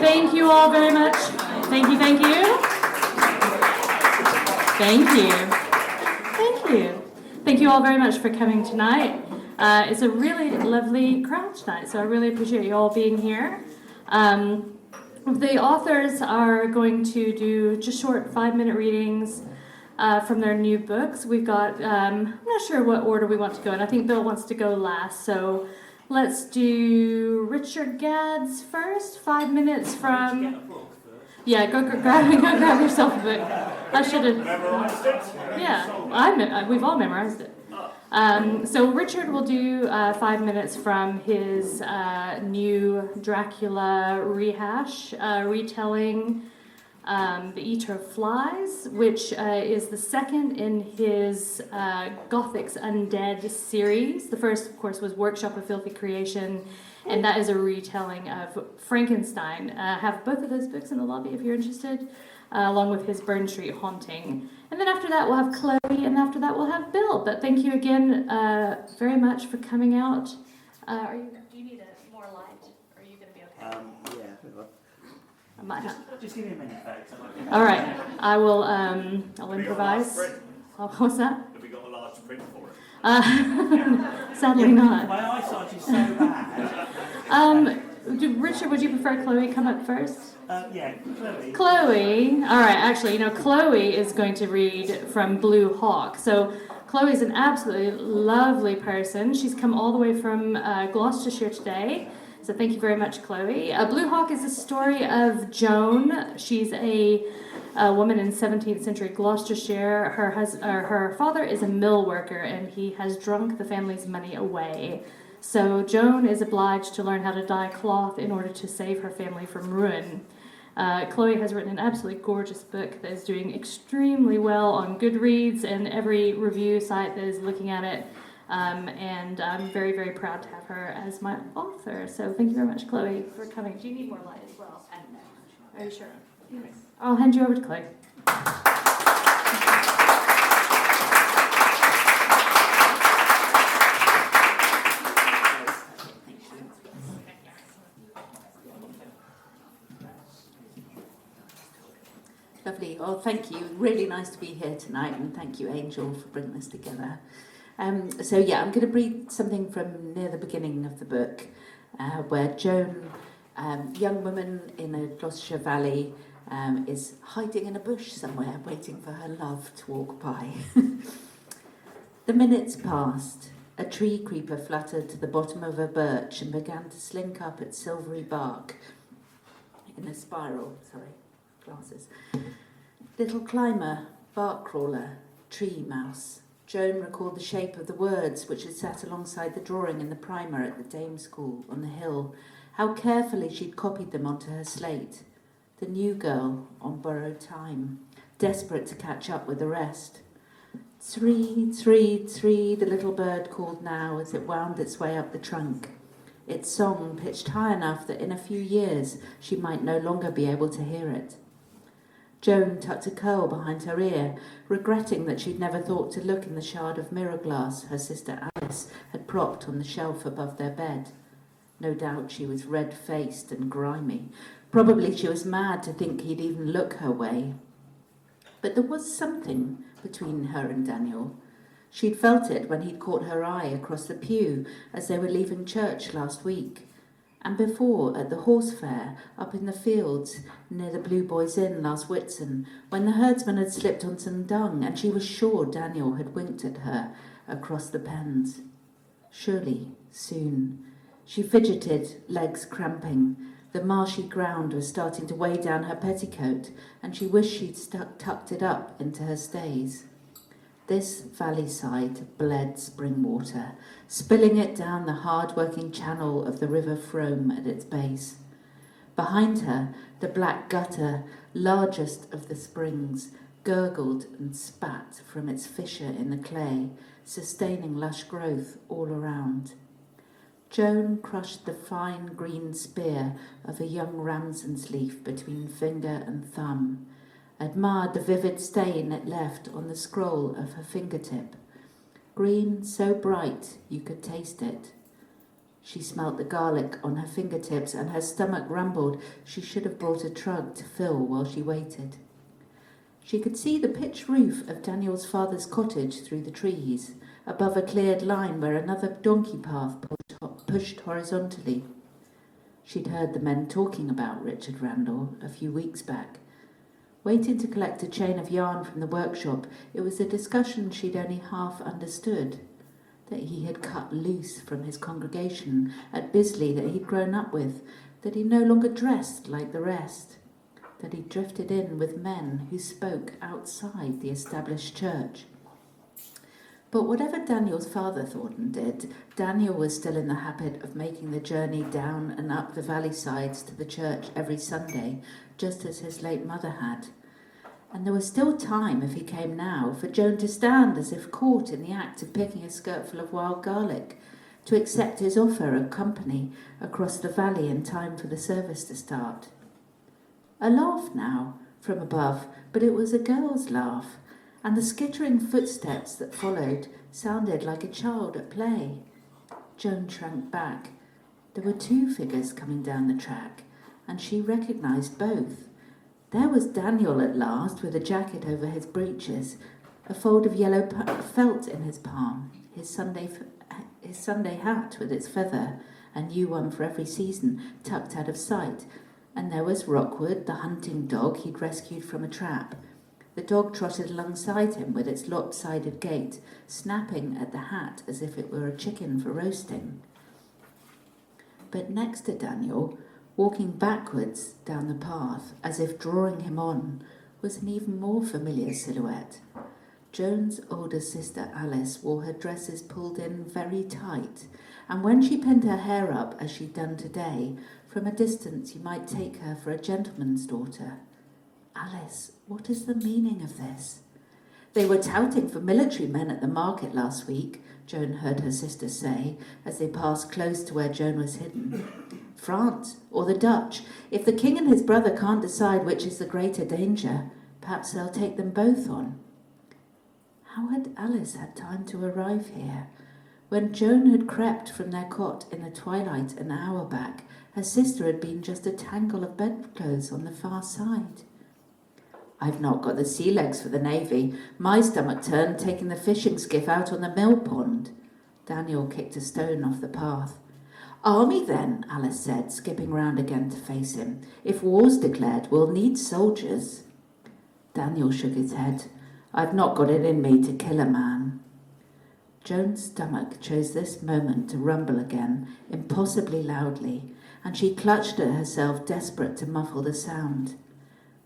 Thank you all very much. Thank you. Thank you. Thank you all very much for coming tonight. It's a really lovely crowd tonight, so I really appreciate you all being here. The authors are going to do just short 5-minute readings from their new books. We've got, I'm not sure what order we want to go in. I think Bill wants to go last, so let's do Richard Gadz first. 5 minutes from... Yeah, go grab yourself a book. I should have memorized it. Yeah, we've all memorized it. So Richard will do 5 minutes from his new Dracula rehash, retelling The Eater of Flies, which is the second in his Gothic's Undead series. The first, of course, was Workshop of Filthy Creation, and that is a retelling of Frankenstein. Have both of those books in the lobby if you're interested, along with his Burn Street Haunting. And then after that we'll have Chloe, and after that we'll have Bill. But thank you again very much for coming out. Do you need more light? Or are you going to be okay? Yeah. I might have. Just give me a minute, folks. All right. I will. I'll improvise. What's that? Have we got a large print for it? Sadly not. My eyesight is so bad. Richard, would you prefer Chloe come up first? Yeah, Chloe. Chloe. All right. Actually, Chloe is going to read from Blue Hawk. So Chloe is an absolutely lovely person. She's come all the way from Gloucestershire today. So thank you very much, Chloe. Blue Hawk is a story of Joan. She's a woman in 17th century Gloucestershire. Her father is a mill worker, and he has drunk the family's money away. So Joan is obliged to learn how to dye cloth in order to save her family from ruin. Chloe has written an absolutely gorgeous book that is doing extremely well on Goodreads and every review site that is looking at it. And I'm very, very proud to have her as my author. So thank you very much, Chloe, for coming. Do you need more light as well? No. Are you sure? Yes. I'll hand you over to Chloe. Lovely. Well, thank you. Really nice to be here tonight, and thank you, Angel, for bringing this together. I'm going to read something from near the beginning of the book, where Joan, young woman in a Gloucestershire valley, is hiding in a bush somewhere, waiting for her love to walk by. The minutes passed. A tree creeper fluttered to the bottom of a birch and began to slink up its silvery bark in a spiral. Glasses. Little climber, bark crawler, tree mouse. Joan recalled the shape of the words which had sat alongside the drawing in the primer at the Dame School on the hill. How carefully she'd copied them onto her slate. The new girl on borrowed time, desperate to catch up with the rest. Tsree, tsree, tsree, the little bird called now as it wound its way up the trunk. Its song pitched high enough that in a few years she might no longer be able to hear it. Joan tucked a curl behind her ear, regretting that she'd never thought to look in the shard of mirror glass her sister Alice had propped on the shelf above their bed. No doubt she was red-faced and grimy. Probably she was mad to think he'd even look her way. But there was something between her and Daniel. She'd felt it when he'd caught her eye across the pew as they were leaving church last week. And before, at the horse fair, up in the fields near the Blue Boys Inn last Whitsun, when the herdsman had slipped on some dung, and she was sure Daniel had winked at her across the pens. Surely, soon. She fidgeted, legs cramping. The marshy ground was starting to weigh down her petticoat, and she wished she'd tucked it up into her stays. This valley side bled spring water, spilling it down the hard-working channel of the River Frome at its base. Behind her, the black gutter, largest of the springs, gurgled and spat from its fissure in the clay, sustaining lush growth all around. Joan crushed the fine green spear of a young ramson's leaf between finger and thumb, admired the vivid stain it left on the scroll of her fingertip. Green so bright you could taste it. She smelt the garlic on her fingertips and her stomach rumbled. She should have brought a trug to fill while she waited. She could see the pitched roof of Daniel's father's cottage through the trees, above a cleared line where another donkey path pushed horizontally. She'd heard the men talking about Richard Randall a few weeks back. Waiting to collect a chain of yarn from the workshop, it was a discussion she'd only half understood. That he had cut loose from his congregation at Bisley that he'd grown up with, that he no longer dressed like the rest, that he'd drifted in with men who spoke outside the established church. But whatever Daniel's father thought and did, Daniel was still in the habit of making the journey down and up the valley sides to the church every Sunday, just as his late mother had. And there was still time, if he came now, for Joan to stand as if caught in the act of picking a skirtful of wild garlic, to accept his offer of company across the valley in time for the service to start. A laugh now from above, but it was a girl's laugh, and the skittering footsteps that followed sounded like a child at play. Joan shrank back. There were two figures coming down the track, and she recognised both. There was Daniel at last, with a jacket over his breeches, a fold of yellow felt in his palm, his Sunday hat with its feather, a new one for every season, tucked out of sight. And there was Rockwood, the hunting dog he'd rescued from a trap. The dog trotted alongside him with its lopsided gait, snapping at the hat as if it were a chicken for roasting. But next to Daniel, walking backwards down the path, as if drawing him on, was an even more familiar silhouette. Joan's older sister Alice wore her dresses pulled in very tight, and when she pinned her hair up, as she'd done today, from a distance you might take her for a gentleman's daughter. Alice, what is the meaning of this? They were touting for military men at the market last week, Joan heard her sister say, as they passed close to where Joan was hidden. France, or the Dutch. If the king and his brother can't decide which is the greater danger, perhaps they'll take them both on. How had Alice had time to arrive here? When Joan had crept from their cot in the twilight an hour back, her sister had been just a tangle of bedclothes on the far side. I've not got the sea legs for the navy. My stomach turned taking the fishing skiff out on the mill pond. Daniel kicked a stone off the path. Army then, Alice said, skipping round again to face him. If war's declared, we'll need soldiers. Daniel shook his head. I've not got it in me to kill a man. Joan's stomach chose this moment to rumble again, impossibly loudly, and she clutched at herself, desperate to muffle the sound.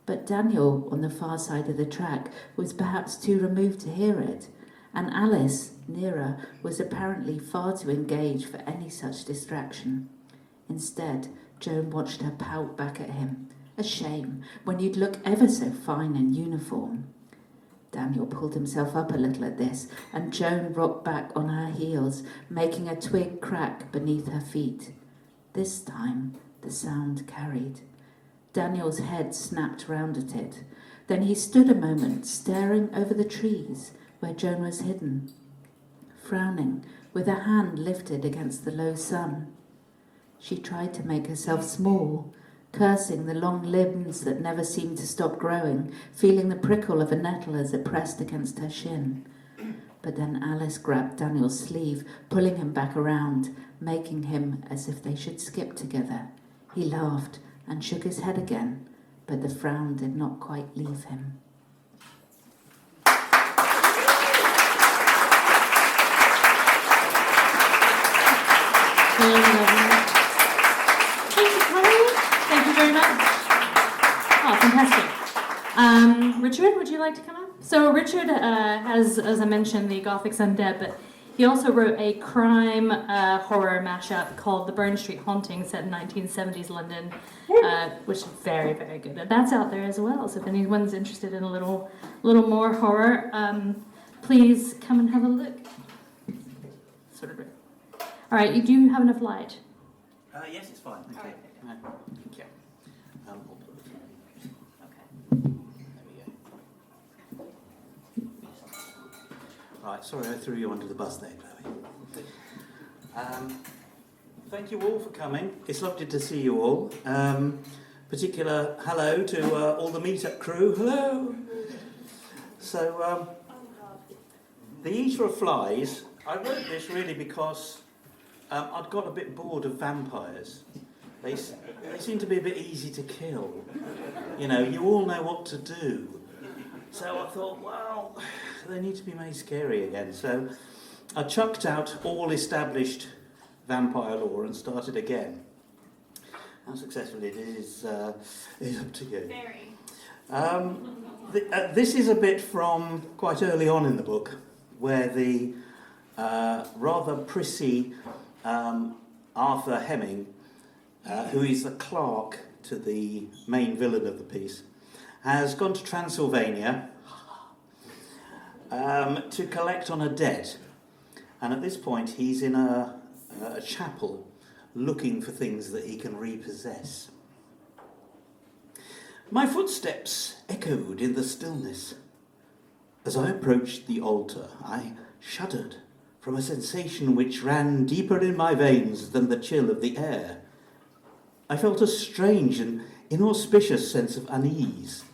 But Daniel, on the far side of the track, was perhaps too removed to hear it, and Alice, nearer, was apparently far too engaged for any such distraction. Instead, Joan watched her pout back at him. A shame, when you'd look ever so fine in uniform. Daniel pulled himself up a little at this, and Joan rocked back on her heels, making a twig crack beneath her feet. This time, the sound carried. Daniel's head snapped round at it. Then he stood a moment, staring over the trees where Joan was hidden, frowning, with a hand lifted against the low sun. She tried to make herself small, cursing the long limbs that never seemed to stop growing, feeling the prickle of a nettle as it pressed against her shin. But then Alice grabbed Daniel's sleeve, pulling him back around, making him as if they should skip together. He laughed and shook his head again, but the frown did not quite leave him. Really lovely. Thank you, Chloe. Thank you very much. Oh, fantastic. Richard, would you like to come up? So Richard has, as I mentioned, the Gothic Undead, but he also wrote a crime horror mashup called The Burn Street Haunting, set in 1970s London, which is very, very good. And that's out there as well. So if anyone's interested in a little more horror, please come and have a look. Sort of. All right, you do have enough light. Yes, it's fine. Okay. Thank you. Okay. There we go. Right, sorry I threw you under the bus there, Chloe. Thank you all for coming. It's lovely to see you all. Particular hello to all the meetup crew. Hello. So, The Eater of Flies, I wrote this really because I'd got a bit bored of vampires. They seem to be a bit easy to kill. You know, you all know what to do. So I thought, well, they need to be made scary again. So I chucked out all established vampire lore and started again. How successful it is up to you. Very. This is a bit from quite early on in the book, where the rather prissy Arthur Hemming, who is the clerk to the main villain of the piece, has gone to Transylvania to collect on a debt. And at this point, he's in a chapel looking for things that he can repossess. My footsteps echoed in the stillness. As I approached the altar, I shuddered from a sensation which ran deeper in my veins than the chill of the air. I felt a strange and inauspicious sense of unease,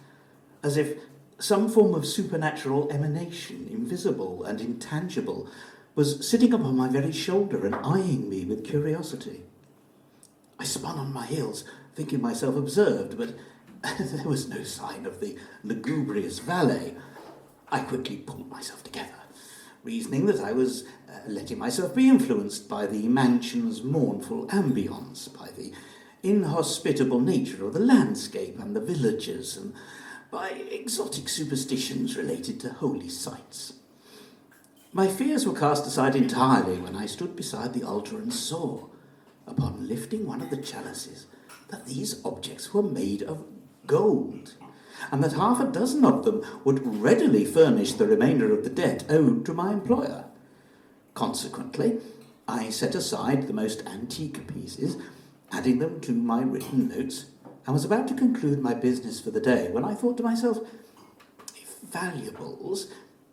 as if some form of supernatural emanation, invisible and intangible, was sitting upon my very shoulder and eyeing me with curiosity. I spun on my heels, thinking myself observed, but there was no sign of the lugubrious valet. I quickly pulled myself together, reasoning that I was letting myself be influenced by the mansion's mournful ambience, by the inhospitable nature of the landscape and the villagers, and by exotic superstitions related to holy sites. My fears were cast aside entirely when I stood beside the altar and saw, upon lifting one of the chalices, that these objects were made of gold, and that half a dozen of them would readily furnish the remainder of the debt owed to my employer. Consequently, I set aside the most antique pieces, adding them to my written notes, and was about to conclude my business for the day when I thought to myself, if valuables,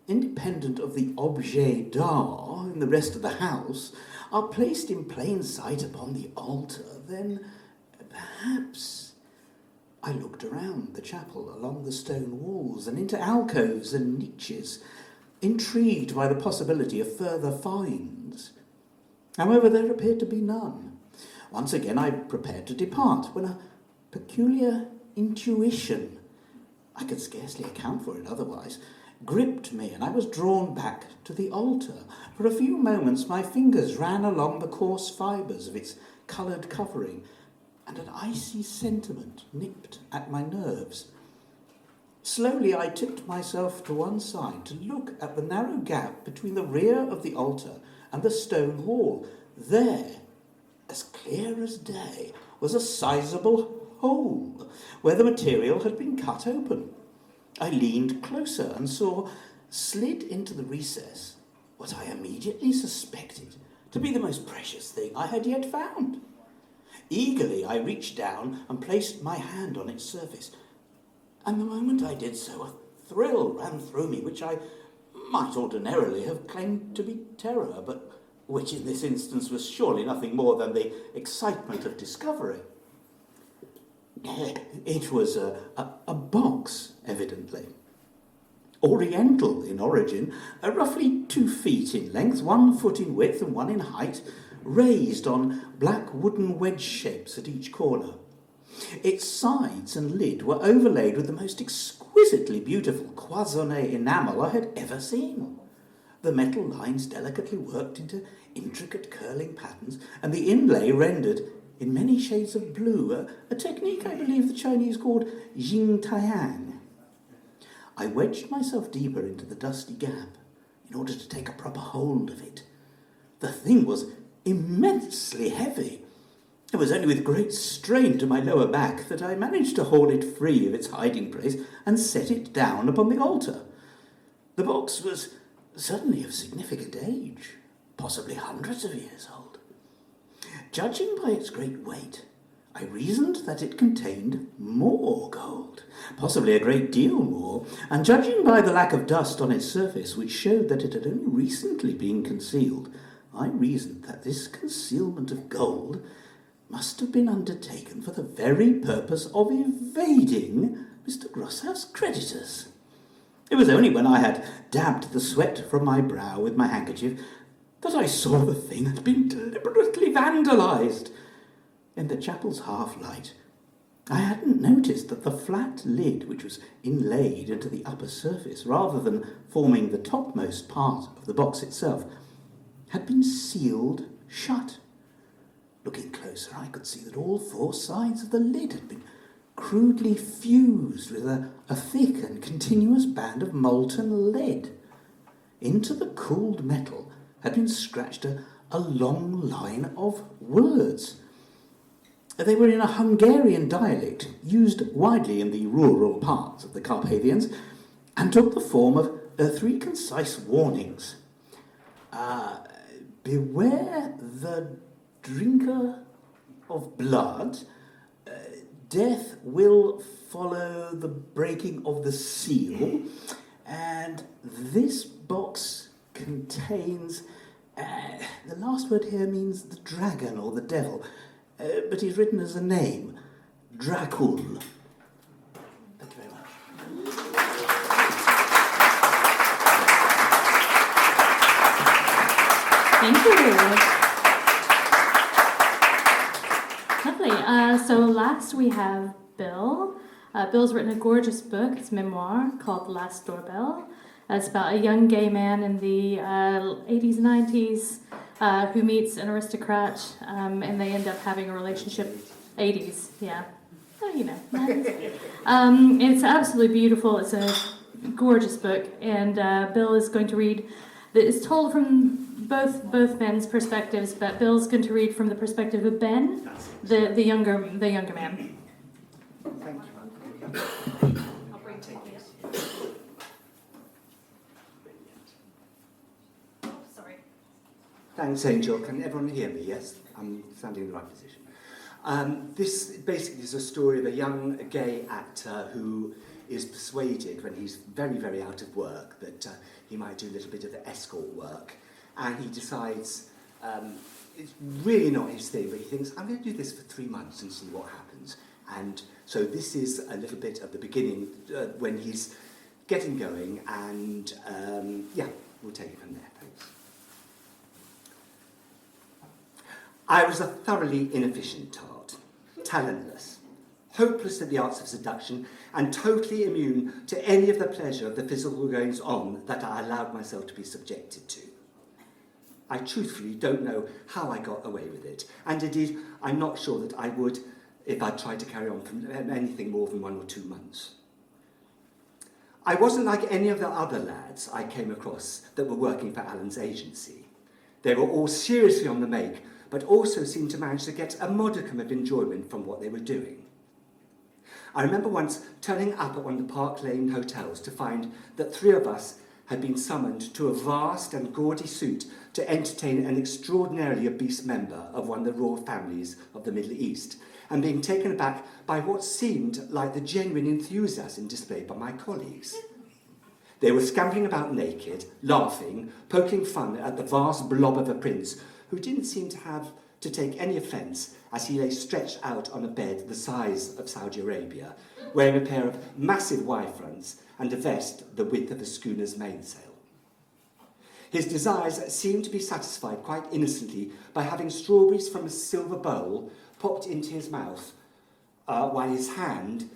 independent of the objet d'art in the rest of the house, are placed in plain sight upon the altar, then perhaps... I looked around the chapel, along the stone walls, and into alcoves and niches, intrigued by the possibility of further finds. However, there appeared to be none. Once again I prepared to depart, when a peculiar intuition, I could scarcely account for it otherwise, gripped me, and I was drawn back to the altar. For a few moments my fingers ran along the coarse fibres of its coloured covering, and an icy sentiment nipped at my nerves. Slowly I tipped myself to one side to look at the narrow gap between the rear of the altar and the stone wall. There, as clear as day, was a sizable hole where the material had been cut open. I leaned closer and saw, slid into the recess, what I immediately suspected to be the most precious thing I had yet found. Eagerly I reached down and placed my hand on its surface, and the moment I did so, a thrill ran through me which I might ordinarily have claimed to be terror, but which in this instance was surely nothing more than the excitement of discovery. It was a box, evidently. Oriental in origin, roughly 2 feet in length, 1 foot in width and 1 in height, raised on black wooden wedge shapes at each corner. Its sides and lid were overlaid with the most exquisitely beautiful cloisonné enamel I had ever seen. The metal lines delicately worked into intricate curling patterns, and the inlay rendered in many shades of blue, a technique I believe the Chinese called yin tayang. I wedged myself deeper into the dusty gap in order to take a proper hold of it. The thing was immensely heavy. It was only with great strain to my lower back that I managed to haul it free of its hiding place and set it down upon the altar. The box was certainly of significant age, possibly hundreds of years old. Judging by its great weight, I reasoned that it contained more gold, possibly a great deal more, and judging by the lack of dust on its surface, which showed that it had only recently been concealed, I reasoned that this concealment of gold must have been undertaken for the very purpose of evading Mr. Grosshouse creditors. It was only when I had dabbed the sweat from my brow with my handkerchief that I saw the thing had been deliberately vandalised. In the chapel's half-light, I hadn't noticed that the flat lid, which was inlaid into the upper surface rather than forming the topmost part of the box itself, had been sealed shut. Looking closer, I could see that all four sides of the lid had been crudely fused with a thick and continuous band of molten lead. Into the cooled metal had been scratched a long line of words. They were in a Hungarian dialect used widely in the rural parts of the Carpathians and took the form of three concise warnings. Beware the drinker of blood. Death will follow the breaking of the seal. And this box contains... the last word here means the dragon or the devil, but is written as a name, Dracul. Thank you very much. Thank you. Lovely. So last we have Bill. Bill's written a gorgeous book, it's a memoir, called Last Doorbell. It's about a young gay man in the 80s, 90s who meets an aristocrat and they end up having a relationship. 80s, yeah. Oh, you know. 90s. It's absolutely beautiful. It's a gorgeous book. And Bill is going to read. It's told from both men's perspectives, but Bill's going to read from the perspective of Ben, the younger man. Thank you. I'll bring tickets. Oh, sorry. Thanks, Angel. Can everyone hear me? Yes? I'm standing in the right position. This basically is a story of a young gay actor who is persuaded when he's very, very out of work that he might do a little bit of escort work. And he decides it's really not his thing, but he thinks, I'm going to do this for 3 months and see what happens. And so this is a little bit of the beginning when he's getting going, and we'll take it from there, thanks. I was a thoroughly inefficient tart, talentless, hopeless at the arts of seduction, and totally immune to any of the pleasure of the physical goings-on that I allowed myself to be subjected to. I truthfully don't know how I got away with it, and indeed I'm not sure that I would if I'd tried to carry on for anything more than 1 or 2 months. I wasn't like any of the other lads I came across that were working for Alan's agency. They were all seriously on the make, but also seemed to manage to get a modicum of enjoyment from what they were doing. I remember once turning up at one of the Park Lane hotels to find that 3 of us had been summoned to a vast and gaudy suite to entertain an extraordinarily obese member of one of the royal families of the Middle East, and being taken aback by what seemed like the genuine enthusiasm displayed by my colleagues. They were scampering about naked, laughing, poking fun at the vast blob of a prince who didn't seem to have to take any offence as he lay stretched out on a bed the size of Saudi Arabia, wearing a pair of massive Y-fronts and a vest the width of a schooner's mainsail. His desires seemed to be satisfied quite innocently by having strawberries from a silver bowl popped into his mouth while his hand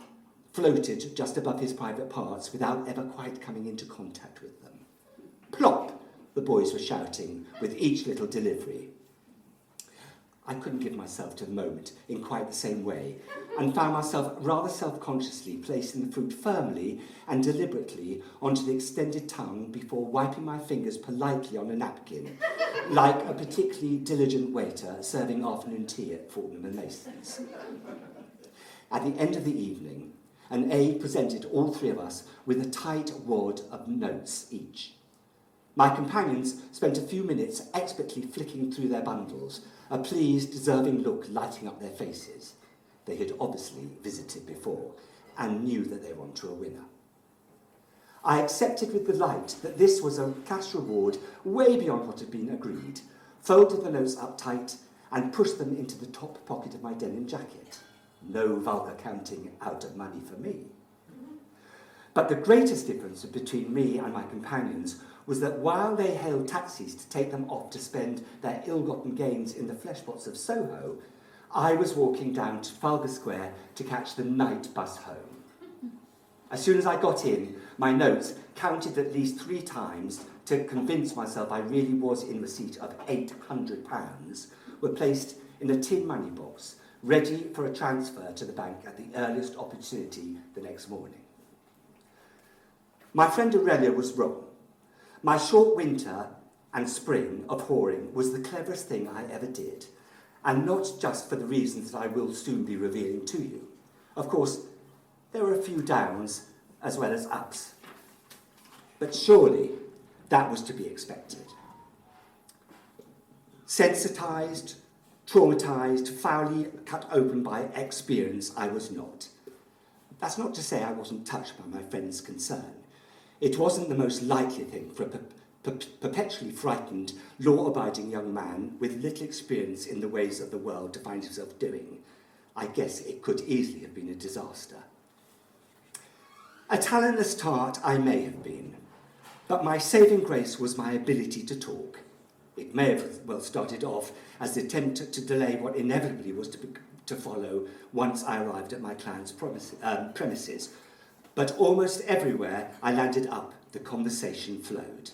floated just above his private parts without ever quite coming into contact with them. Plop, the boys were shouting with each little delivery. I couldn't give myself to the moment in quite the same way, and found myself rather self-consciously placing the fruit firmly and deliberately onto the extended tongue before wiping my fingers politely on a napkin, like a particularly diligent waiter serving afternoon tea at Fortnum and Mason's. At the end of the evening, an aide presented all 3 of us with a tight wad of notes each. My companions spent a few minutes expertly flicking through their bundles, a pleased, deserving look lighting up their faces. They had obviously visited before and knew that they were onto a winner. I accepted with delight that this was a cash reward way beyond what had been agreed, folded the notes up tight, and pushed them into the top pocket of my denim jacket. No vulgar counting out of money for me. But the greatest difference between me and my companions was that while they hailed taxis to take them off to spend their ill-gotten gains in the fleshpots of Soho, I was walking down to Trafalgar Square to catch the night bus home. As soon as I got in, my notes, counted at least 3 times to convince myself I really was in receipt of £800, were placed in a tin money box, ready for a transfer to the bank at the earliest opportunity the next morning. My friend Aurelia was wrong. My short winter and spring of whoring was the cleverest thing I ever did, and not just for the reasons that I will soon be revealing to you. Of course, there were a few downs as well as ups, but surely that was to be expected. Sensitised, traumatised, foully cut open by experience, I was not. That's not to say I wasn't touched by my friend's concern. It wasn't the most likely thing for a perpetually frightened, law-abiding young man with little experience in the ways of the world to find himself doing. I guess it could easily have been a disaster. A talentless tart I may have been, but my saving grace was my ability to talk. It may have well started off as the attempt to delay what inevitably was to follow once I arrived at my client's premises, but almost everywhere I landed up, the conversation flowed.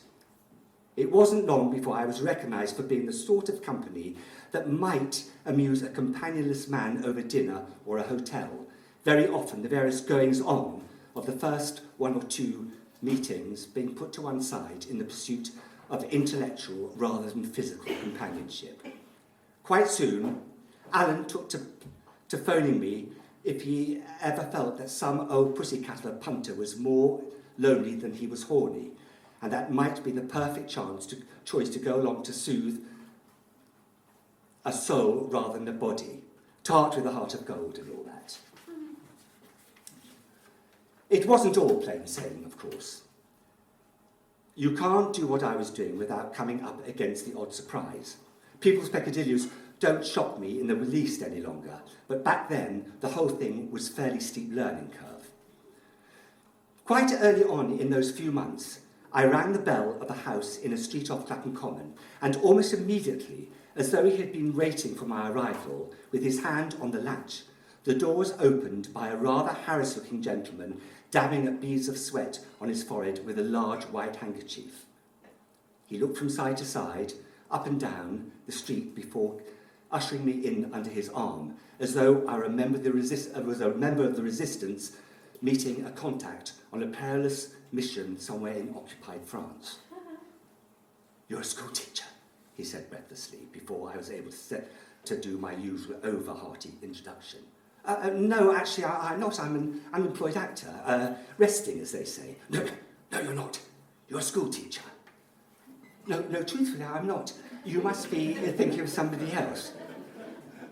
It wasn't long before I was recognised for being the sort of company that might amuse a companionless man over dinner or a hotel, very often the various goings-on of the first 1 or 2 meetings being put to one side in the pursuit of intellectual rather than physical companionship. Quite soon, Alan took to phoning me if he ever felt that some old pussycat of a punter was more lonely than he was horny, and that might be the perfect choice to go along to soothe a soul rather than a body, tart with a heart of gold and all that. It wasn't all plain sailing, of course. You can't do what I was doing without coming up against the odd surprise. People's peccadilloes don't shock me in the least any longer, but back then the whole thing was a fairly steep learning curve. Quite early on in those few months, I rang the bell of a house in a street off Clapham Common, and almost immediately, as though he had been waiting for my arrival, with his hand on the latch, the door was opened by a rather harassed-looking gentleman dabbing at beads of sweat on his forehead with a large white handkerchief. He looked from side to side, up and down the street before ushering me in under his arm, as though I was a member of the resistance meeting a contact on a perilous mission somewhere in occupied France. "You're a school teacher," he said breathlessly, before I was able to do my usual over-hearty introduction. No, actually, I'm not. I'm an unemployed actor, resting, as they say. No, you're not. You're a school teacher. No, truthfully, I'm not. You must be thinking of somebody else.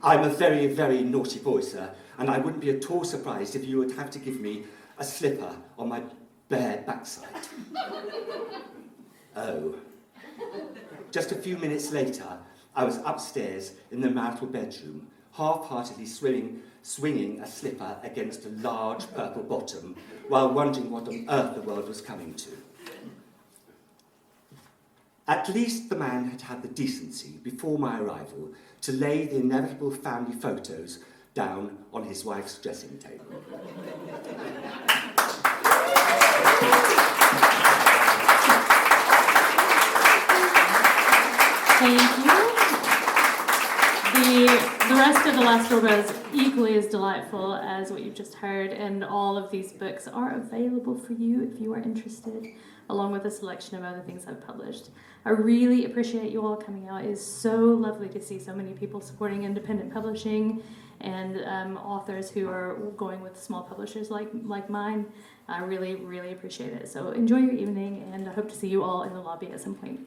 I'm a very, very naughty boy, sir, and I wouldn't be at all surprised if you would have to give me a slipper on my bare backside. Oh. Just a few minutes later, I was upstairs in the marital bedroom, half-heartedly swinging a slipper against a large purple bottom, while wondering what on earth the world was coming to. At least the man had had the decency, before my arrival, to lay the inevitable family photos down on his wife's dressing table. Thank you. The rest of the Last Doorbell is equally as delightful as what you've just heard, and all of these books are available for you if you are interested, along with a selection of other things I've published. I really appreciate you all coming out. It is so lovely to see so many people supporting independent publishing and authors who are going with small publishers like mine. I really, really appreciate it. So enjoy your evening, and I hope to see you all in the lobby at some point.